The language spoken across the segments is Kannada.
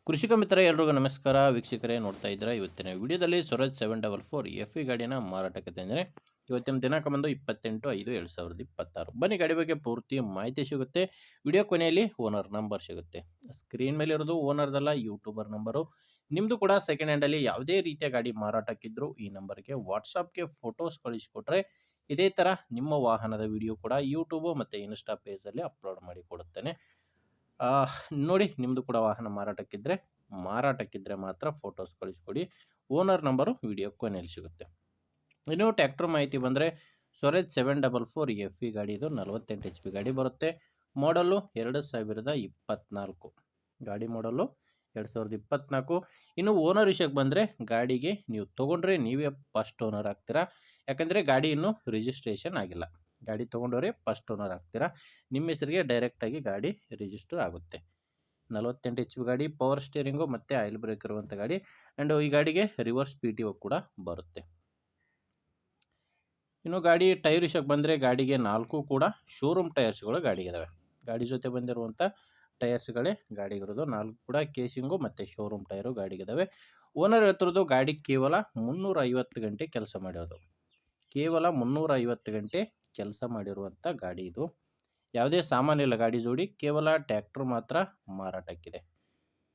ಕೃಷಿಕ ಮಿತ್ರ ಎಲ್ರಿಗೂ ನಮಸ್ಕಾರ. ವೀಕ್ಷಕರೇ, ನೋಡ್ತಾ ಇದ್ದೀರಾ ಇವತ್ತಿನ ವಿಡಿಯೋದಲ್ಲಿ ಸ್ವರಾಜ್ 744 FE ಗಾಡಿನ ಮಾರಾಟಕ್ಕೆ ತಂದರೆ ಇವತ್ತಿನ ದಿನಾಂಕ ಬಂದು 28/5/2026. ಬನ್ನಿ ಗಾಡಿ ಬಗ್ಗೆ ಪೂರ್ತಿ ಮಾಹಿತಿ ಸಿಗುತ್ತೆ. ವಿಡಿಯೋ ಕೊನೆಯಲ್ಲಿ ಓನರ್ ನಂಬರ್ ಸಿಗುತ್ತೆ. ಸ್ಕ್ರೀನ್ ಮೇಲೆ ಇರೋದು ಓನರ್ದಲ್ಲ, ಯೂಟ್ಯೂಬರ್ ನಂಬರು. ನಿಮ್ಮದು ಕೂಡ ಸೆಕೆಂಡ್ ಹ್ಯಾಂಡಲ್ಲಿ ಯಾವುದೇ ರೀತಿಯ ಗಾಡಿ ಮಾರಾಟಕ್ಕಿದ್ರೂ ಈ ನಂಬರ್ಗೆ ವಾಟ್ಸಪ್ಗೆ ಫೋಟೋಸ್ ಕಳಿಸಿಕೊಟ್ರೆ ಇದೇ ಥರ ನಿಮ್ಮ ವಾಹನದ ವಿಡಿಯೋ ಕೂಡ ಯೂಟ್ಯೂಬು ಮತ್ತು ಇನ್ಸ್ಟಾ ಪೇಜಲ್ಲಿ ಅಪ್ಲೋಡ್ ಮಾಡಿ ಕೊಡುತ್ತೇನೆ. ನೋಡಿ, ನಿಮ್ಮದು ಕೂಡ ವಾಹನ ಮಾರಾಟಕ್ಕಿದ್ರೆ ಮಾತ್ರ ಫೋಟೋಸ್ ಕಳಿಸ್ಕೊಡಿ. ಓನರ್ ನಂಬರು ವಿಡಿಯೋ ಕೊನೆಯಲ್ಲಿ ಸಿಗುತ್ತೆ. ಇನ್ನು ಟ್ರ್ಯಾಕ್ಟರ್ ಮಾಹಿತಿ ಬಂದರೆ ಸ್ವರಾಜ್ 744 FE ಗಾಡಿ, ಇದು 48 HP ಗಾಡಿ ಬರುತ್ತೆ. ಮಾಡಲು 2024 ಗಾಡಿ, ಮಾಡಲು 2024. ಇನ್ನು ಓನರ್ ವಿಷಯಕ್ಕೆ ಬಂದರೆ ಗಾಡಿಗೆ ನೀವು ತೊಗೊಂಡ್ರೆ ನೀವೇ ಫಸ್ಟ್ ಓನರ್ ಆಗ್ತೀರಾ. ಯಾಕಂದರೆ ಗಾಡಿ ಇನ್ನೂ ರಿಜಿಸ್ಟ್ರೇಷನ್ ಆಗಿಲ್ಲ. ಗಾಡಿ ತೊಗೊಂಡವರೇ ಫಸ್ಟ್ ಓನರ್ ಆಗ್ತೀರಾ. ನಿಮ್ಮ ಹೆಸರಿಗೆ ಡೈರೆಕ್ಟಾಗಿ ಗಾಡಿ ರಿಜಿಸ್ಟರ್ ಆಗುತ್ತೆ. 48 HP ಗಾಡಿ, ಪವರ್ ಸ್ಟೇರಿಂಗು ಮತ್ತು ಆಯಿಲ್ ಬ್ರೇಕ್ ಇರುವಂಥ ಗಾಡಿ. ಆ್ಯಂಡ್ ಈ ಗಾಡಿಗೆ ರಿವರ್ಸ್ PTO ಕೂಡ ಬರುತ್ತೆ. ಇನ್ನು ಗಾಡಿ ಟೈರ್ ವಿಷಯಕ್ಕೆ ಬಂದರೆ ಗಾಡಿಗೆ 4 ಕೂಡ ಶೋರೂಮ್ ಟೈರ್ಸ್ಗಳು ಗಾಡಿಗಿದ್ದಾವೆ. ಗಾಡಿ ಜೊತೆ ಬಂದಿರುವಂಥ ಟೈರ್ಸ್ಗಳೇ ಗಾಡಿಗಿರೋದು. 4 ಕೂಡ ಕೇಸಿಂಗು ಮತ್ತು ಶೋರೂಮ್ ಟೈರು ಗಾಡಿಗಿದ್ದಾವೆ. ಓನರ್ ಹೇಳ್ತಿರೋದು ಗಾಡಿ ಕೇವಲ 350 ಗಂಟೆ ಕೆಲಸ ಮಾಡಿರೋದು. ಕೇವಲ 350 ಗಂಟೆ ಕೆಲಸ ಮಾಡಿರುವಂಥ ಗಾಡಿ ಇದು. ಯಾವುದೇ ಸಾಮಾನಿಲ್ಲ ಗಾಡಿ ಜೋಡಿ, ಕೇವಲ ಟ್ರ್ಯಾಕ್ಟರ್ ಮಾತ್ರ ಮಾರಾಟಕ್ಕಿದೆ.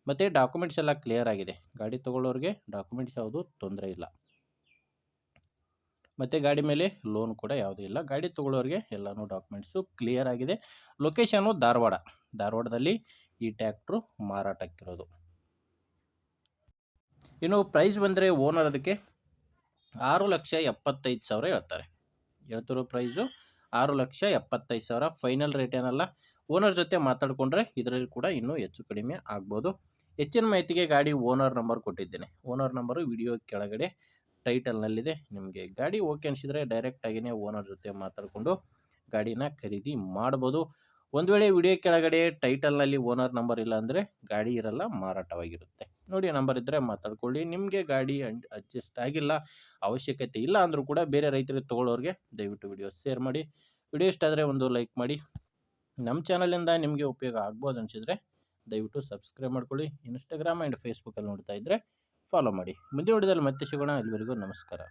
ಮತ್ತು ಡಾಕ್ಯುಮೆಂಟ್ಸ್ ಎಲ್ಲ ಕ್ಲಿಯರ್ ಆಗಿದೆ. ಗಾಡಿ ತೊಗೊಳ್ಳೋರಿಗೆ ಡಾಕ್ಯುಮೆಂಟ್ಸ್ ಯಾವುದು ತೊಂದರೆ ಇಲ್ಲ. ಮತ್ತು ಗಾಡಿ ಮೇಲೆ ಲೋನ್ ಕೂಡ ಯಾವುದೂ ಇಲ್ಲ. ಗಾಡಿ ತೊಗೊಳ್ಳೋರಿಗೆ ಎಲ್ಲನೂ ಡಾಕ್ಯುಮೆಂಟ್ಸು ಕ್ಲಿಯರ್ ಆಗಿದೆ. ಲೊಕೇಶನು ಧಾರವಾಡದಲ್ಲಿ ಈ ಟ್ರ್ಯಾಕ್ಟ್ರು ಮಾರಾಟಕ್ಕಿರೋದು. ಇನ್ನು ಪ್ರೈಸ್ ಬಂದರೆ ಓನರ್ ಅದಕ್ಕೆ 6,75,000 ಹೇಳ್ತಾರೆ. ಹೇಳ್ತಿರೋ ಪ್ರೈಸು 6,75,000. ಫೈನಲ್ ರೇಟ್ ಏನಲ್ಲ. ಓನರ್ ಜೊತೆ ಮಾತಾಡಿಕೊಂಡ್ರೆ ಇದರಲ್ಲಿ ಕೂಡ ಇನ್ನೂ ಹೆಚ್ಚು ಕಡಿಮೆ ಆಗ್ಬೋದು. ಹೆಚ್ಚಿನ ಮಾಹಿತಿಗೆ ಗಾಡಿ ಓನರ್ ನಂಬರ್ ಕೊಟ್ಟಿದ್ದೇನೆ. ಓನರ್ ನಂಬರು ವಿಡಿಯೋ ಕೆಳಗಡೆ ಟೈಟಲ್ನಲ್ಲಿದೆ. ನಿಮಗೆ ಗಾಡಿ ಓಕೆ ಅನಿಸಿದರೆ ಡೈರೆಕ್ಟಾಗಿಯೇ ಓನರ್ ಜೊತೆ ಮಾತಾಡಿಕೊಂಡು ಗಾಡಿನ ಖರೀದಿ ಮಾಡ್ಬೋದು. ಒಂದು ವೇಳೆ ವಿಡಿಯೋ ಕೆಳಗಡೆ ಟೈಟಲ್ನಲ್ಲಿ ಓನರ್ ನಂಬರ್ ಇಲ್ಲ ಅಂದರೆ ಗಾಡಿ ಇರಲ್ಲ, ಮಾರಾಟವಾಗಿರುತ್ತೆ. ನೋಡಿ, ನಂಬರ್ ಇದ್ದರೆ ಮಾತಾಡ್ಕೊಳ್ಳಿ. ನಿಮಗೆ ಗಾಡಿ ಅಡ್ಜಸ್ಟ್ ಆಗಿಲ್ಲ, ಅವಶ್ಯಕತೆ ಇಲ್ಲ ಅಂದರೂ ಕೂಡ ಬೇರೆ ರೈತರಿಗೆ ತೊಗೊಳ್ಳೋರಿಗೆ ದಯವಿಟ್ಟು ವಿಡಿಯೋ ಶೇರ್ ಮಾಡಿ. ವಿಡಿಯೋ ಇಷ್ಟ ಆದರೆ ಒಂದು ಲೈಕ್ ಮಾಡಿ. ನಮ್ಮ ಚಾನಲಿಂದ ನಿಮಗೆ ಉಪಯೋಗ ಆಗ್ಬೋದು ಅನಿಸಿದರೆ ದಯವಿಟ್ಟು ಸಬ್ಸ್ಕ್ರೈಬ್ ಮಾಡ್ಕೊಳ್ಳಿ. ಇನ್ಸ್ಟಾಗ್ರಾಮ್ ಆ್ಯಂಡ್ ಫೇಸ್ಬುಕ್ಕಲ್ಲಿ ನೋಡ್ತಾ ಇದ್ದರೆ ಫಾಲೋ ಮಾಡಿ. ಮುಂದಿನ ವಿಡಿಯೋದಲ್ಲಿ ಮತ್ತೆ ಸಿಗೋಣ. ಅಲ್ಲಿವರೆಗೂ ನಮಸ್ಕಾರ.